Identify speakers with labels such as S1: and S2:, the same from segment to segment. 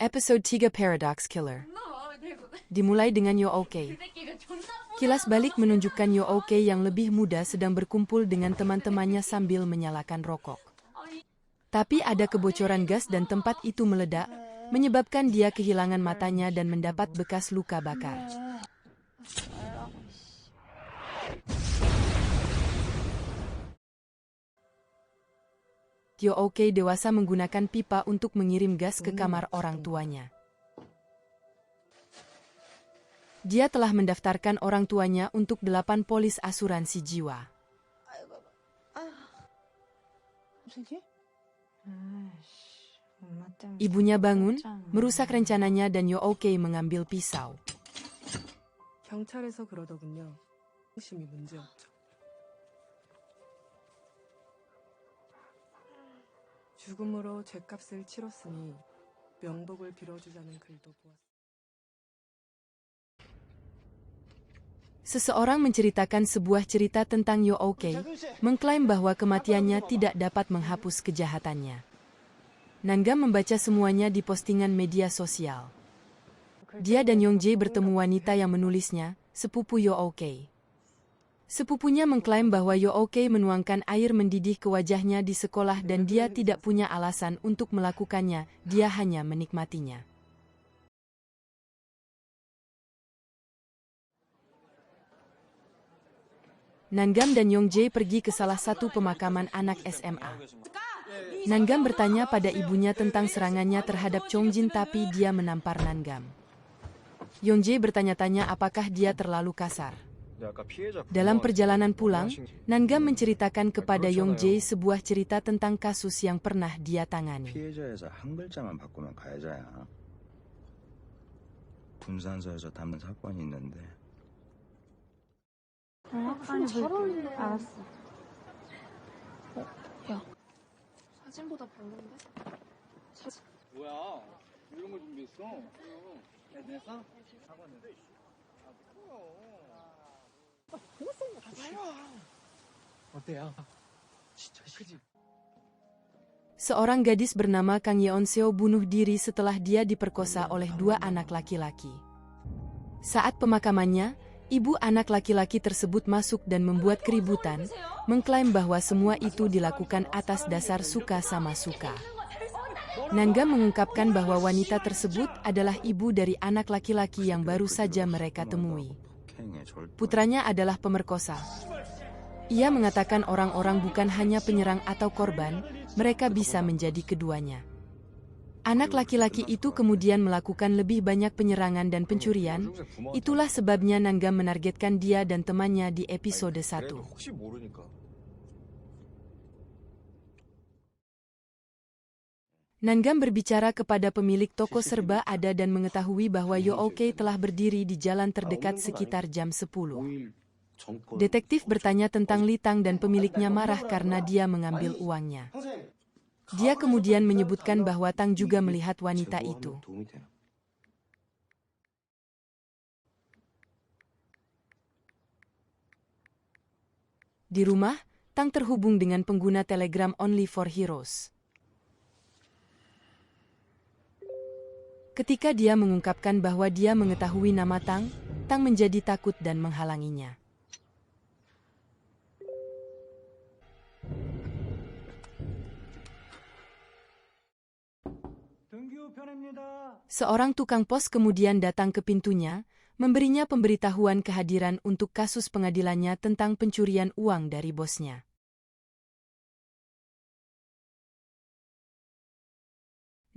S1: Episode 3 Paradox Killer. Dimulai dengan Yo-ok. Kilas balik menunjukkan Yo-ok yang lebih muda sedang berkumpul dengan teman-temannya sambil menyalakan rokok. Tapi ada kebocoran gas dan tempat itu meledak, menyebabkan dia kehilangan matanya dan mendapat bekas luka bakar. Yo-ok dewasa menggunakan pipa untuk mengirim gas ke kamar orang tuanya. Dia telah mendaftarkan orang tuanya untuk 8 polis asuransi jiwa. Ibunya bangun, merusak rencananya dan Yo-ok mengambil pisau.
S2: 경찰에서 그러더군요. 심이 문제였죠. 죽음으로 죗값을 치렀으니 명복을 빌어주자는 글도 보았습니다.
S1: Seseorang menceritakan sebuah cerita tentang Yo-ok, mengklaim bahwa kematiannya tidak dapat menghapus kejahatannya. Nangam membaca semuanya di postingan media sosial. Dia dan Yongjae bertemu wanita yang menulisnya, sepupu Yo-ok. Sepupunya mengklaim bahwa Yo-ok menuangkan air mendidih ke wajahnya di sekolah dan dia tidak punya alasan untuk melakukannya, dia hanya menikmatinya. Nangam dan Yongjae pergi ke salah satu pemakaman anak SMA. Nangam bertanya pada ibunya tentang serangannya terhadap Chongjin tapi dia menampar Nangam. Yongjae bertanya-tanya apakah dia terlalu kasar. Dalam perjalanan pulang, Nangam menceritakan kepada Yongjae sebuah cerita tentang kasus yang pernah dia tangani.
S3: 피해자에서 한 글자만 바꾸면 가해자야. 분산서에서 담는 사건이 있는데.
S4: 잘 어울린다. 알았어. 야. 사진보다 별론데?
S5: 뭐야? 이런 걸 준비했어? 됐어? 사과는. 어때요? 진짜 크지?
S1: Seorang gadis bernama Kang Yeon-seo bunuh diri setelah dia diperkosa oleh 2 anak laki-laki. Saat pemakamannya, ibu anak laki-laki tersebut masuk dan membuat keributan, mengklaim bahwa semua itu dilakukan atas dasar suka sama suka. Nangam mengungkapkan bahwa wanita tersebut adalah ibu dari anak laki-laki yang baru saja mereka temui. Putranya adalah pemerkosa. Ia mengatakan orang-orang bukan hanya penyerang atau korban, mereka bisa menjadi keduanya. Anak laki-laki itu kemudian melakukan lebih banyak penyerangan dan pencurian, itulah sebabnya Nangam menargetkan dia dan temannya di episode 1. Nangam berbicara kepada pemilik toko serba ada dan mengetahui bahwa Yo-ok telah berdiri di jalan terdekat sekitar jam 10. Detektif bertanya tentang Litang dan pemiliknya marah karena dia mengambil uangnya. Dia kemudian menyebutkan bahwa Tang juga melihat wanita itu. Di rumah, Tang terhubung dengan pengguna Telegram Only for Heroes. Ketika dia mengungkapkan bahwa dia mengetahui nama Tang, Tang menjadi takut dan menghalanginya. Seorang tukang pos kemudian datang ke pintunya, memberinya pemberitahuan kehadiran untuk kasus pengadilannya tentang pencurian uang dari bosnya.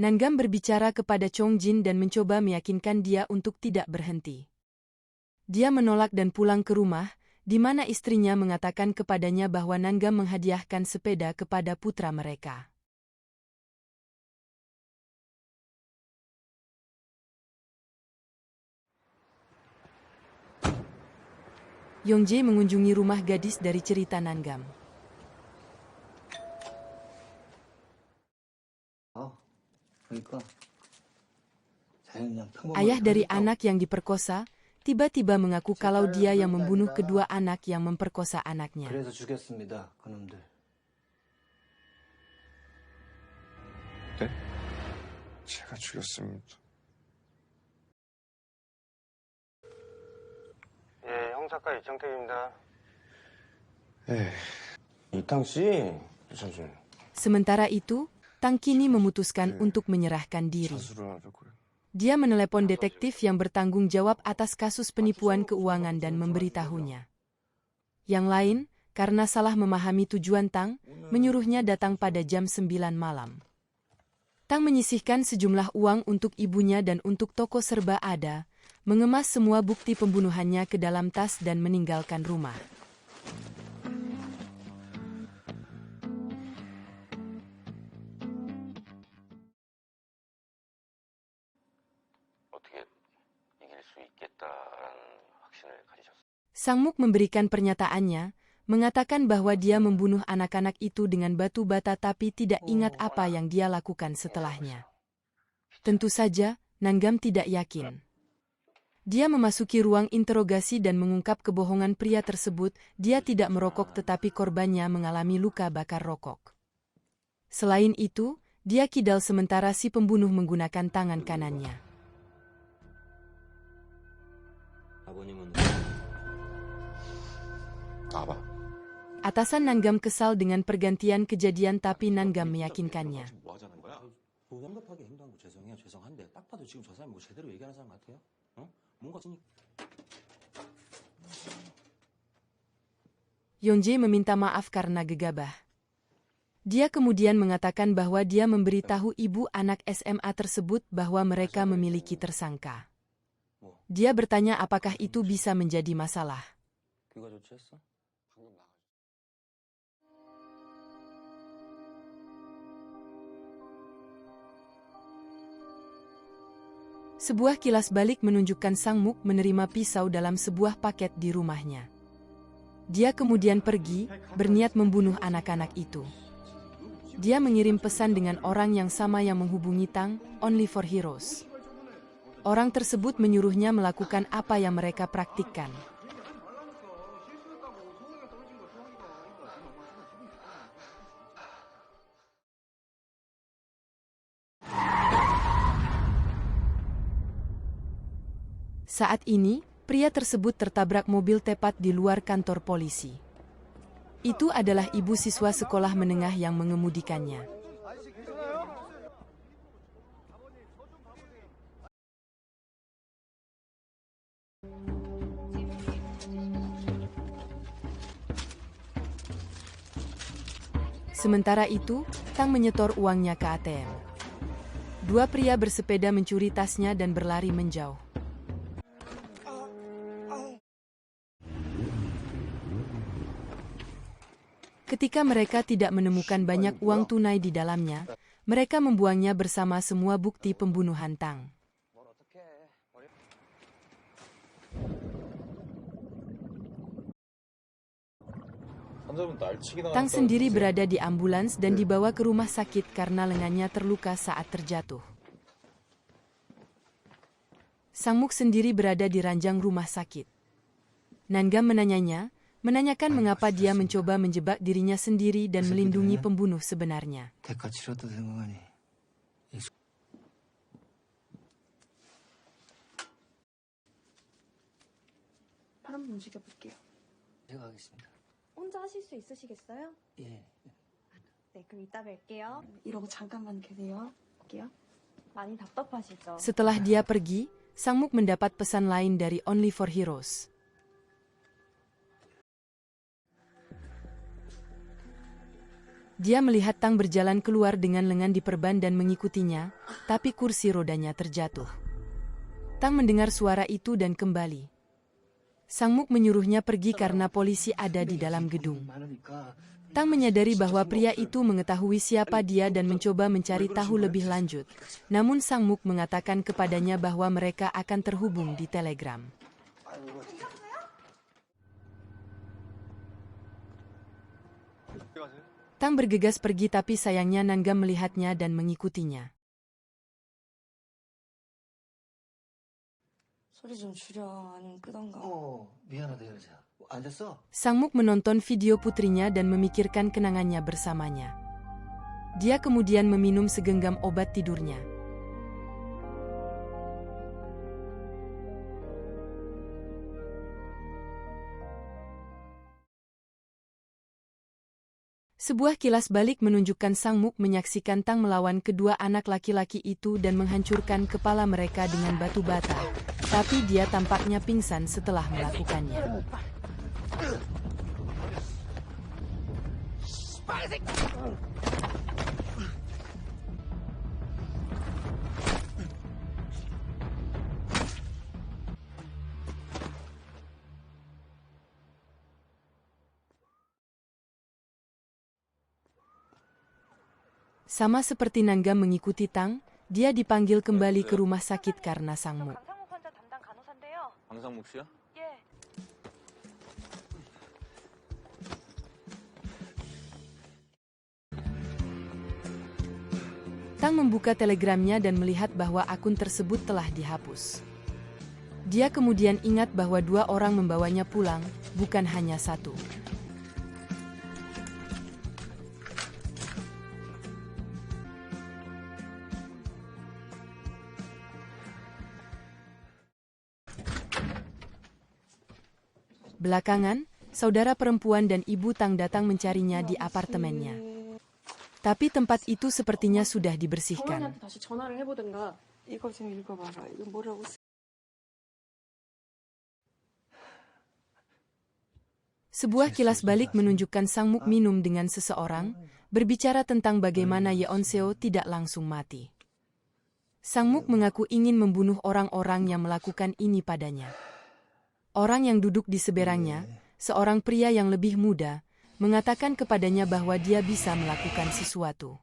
S1: Nangam berbicara kepada Chongjin dan mencoba meyakinkan dia untuk tidak berhenti. Dia menolak dan pulang ke rumah, di mana istrinya mengatakan kepadanya bahwa Nangam menghadiahkan sepeda kepada putra mereka. Yongjae mengunjungi rumah gadis dari cerita Nangam. Ayah dari anak yang diperkosa, tiba-tiba mengaku kalau dia yang membunuh kedua anak yang memperkosa anaknya.
S6: 제가 죽였습니다.
S7: 예, 형사과 이청택입니다.
S6: 네.
S7: 이탕 씨, 잠시만요.
S1: Sementara itu, Tang kini memutuskan untuk menyerahkan diri.
S6: 자수를 하려고요.
S1: Dia menelepon detektif yang bertanggung jawab atas kasus penipuan keuangan dan memberitahunya. Yang lain, karena salah memahami tujuan Tang, menyuruhnya datang pada jam 9 malam. Tang menyisihkan sejumlah uang untuk ibunya dan untuk toko serba ada, mengemas semua bukti pembunuhannya ke dalam tas dan meninggalkan rumah.
S7: 어떻게 이길 수 있겠다라는 확신을 가지셨어요?
S1: Sangmuk memberikan pernyataannya, mengatakan bahwa dia membunuh anak-anak itu dengan batu bata tapi tidak ingat apa yang dia lakukan setelahnya. Tentu saja, Nanggam tidak yakin. Dia memasuki ruang interogasi dan mengungkap kebohongan pria tersebut. Dia tidak merokok tetapi korbannya mengalami luka bakar rokok. Selain itu, dia kidal sementara si pembunuh menggunakan tangan kanannya.
S7: 나봐.
S1: Atasan Nanggam kesal dengan pergantian kejadian tapi Nanggam meyakinkannya.
S7: 뭐 하자는 거야?
S8: 무감각하게 행동한 거 죄송해요. 죄송한데 딱 봐도 지금 저 사람이 뭐 제대로 얘기하는 사람 같아요? 어? 뭔가
S1: Yonje meminta maaf karena gegabah. Dia kemudian mengatakan bahwa dia memberitahu ibu anak SMA tersebut bahwa mereka memiliki tersangka. Dia bertanya apakah itu bisa menjadi masalah.
S8: 귀가 조치했어?
S1: Sebuah kilas balik menunjukkan Sangmuk menerima pisau dalam sebuah paket di rumahnya. Dia kemudian pergi, berniat membunuh anak-anak itu. Dia mengirim pesan dengan orang yang sama yang menghubungi Tang, Only for Heroes. Orang tersebut menyuruhnya melakukan apa yang mereka praktikkan. Saat ini, pria tersebut tertabrak mobil tepat di luar kantor polisi. Itu adalah ibu siswa sekolah menengah yang mengemudikannya. Sementara itu, Tang menyetor uangnya ke ATM. Dua pria bersepeda mencuri tasnya dan berlari menjauh. Ketika mereka tidak menemukan banyak uang tunai di dalamnya, mereka membuangnya bersama semua bukti pembunuhan Tang. Tang sendiri berada di ambulans dan dibawa ke rumah sakit karena lengannya terluka saat terjatuh. Sangmuk sendiri berada di ranjang rumah sakit. Nanggam menanyakan mengapa dia mencoba menjebak dirinya sendiri dan melindungi pembunuh sebenarnya.
S4: 한번 움직여볼게요.
S8: 제가 하겠습니다.
S4: 혼자 하실 수 있으시겠어요?
S8: 예.
S4: 네, 그럼 이따 뵐게요. 이러고 잠깐만 계세요. 볼게요. 많이 답답하시죠?
S1: Setelah dia pergi, Sangmuk mendapat pesan lain dari Only for Heroes. Dia melihat Tang berjalan keluar dengan lengan diperban dan mengikutinya, tapi kursi rodanya terjatuh. Tang mendengar suara itu dan kembali. Sangmuk menyuruhnya pergi karena polisi ada di dalam gedung. Tang menyadari bahwa pria itu mengetahui siapa dia dan mencoba mencari tahu lebih lanjut. Namun Sangmuk mengatakan kepadanya bahwa mereka akan terhubung di Telegram. Tang bergegas pergi tapi sayangnya Nanggam melihatnya dan mengikutinya.
S2: 소리 좀 줄여. 아니면 끄던가.
S8: 미안하다 여자. 안 됐어?
S1: Sangmuk menonton video putrinya dan memikirkan kenangannya bersamanya. Dia kemudian meminum segenggam obat tidurnya. Sebuah kilas balik menunjukkan Sang Muk menyaksikan Tang melawan kedua anak laki-laki itu dan menghancurkan kepala mereka dengan batu bata, tapi dia tampaknya pingsan setelah melakukannya. Sama seperti Nangga mengikuti Tang, dia dipanggil kembali ke rumah sakit karena Sang Muk.
S9: 강상욱 환자 담당 간호사인데요.
S7: 강상묵 씨요?
S9: 예.
S1: Tang membuka telegramnya dan melihat bahwa akun tersebut telah dihapus. Dia kemudian ingat bahwa 2 orang membawanya pulang, bukan hanya 1. Belakangan, saudara perempuan dan ibu Tang datang mencarinya di apartemennya. Tapi tempat itu sepertinya sudah dibersihkan.
S2: 다시 전화를 해보든가. 이거 좀 읽어봐봐. 이거 뭐라고 써?
S1: Sebuah kilas balik menunjukkan Sang Muk minum dengan seseorang, berbicara tentang bagaimana Yeonseo tidak langsung mati. Sang Muk mengaku ingin membunuh orang-orang yang melakukan ini padanya. Orang yang duduk di seberangnya, seorang pria yang lebih muda, mengatakan kepadanya bahwa dia bisa melakukan sesuatu.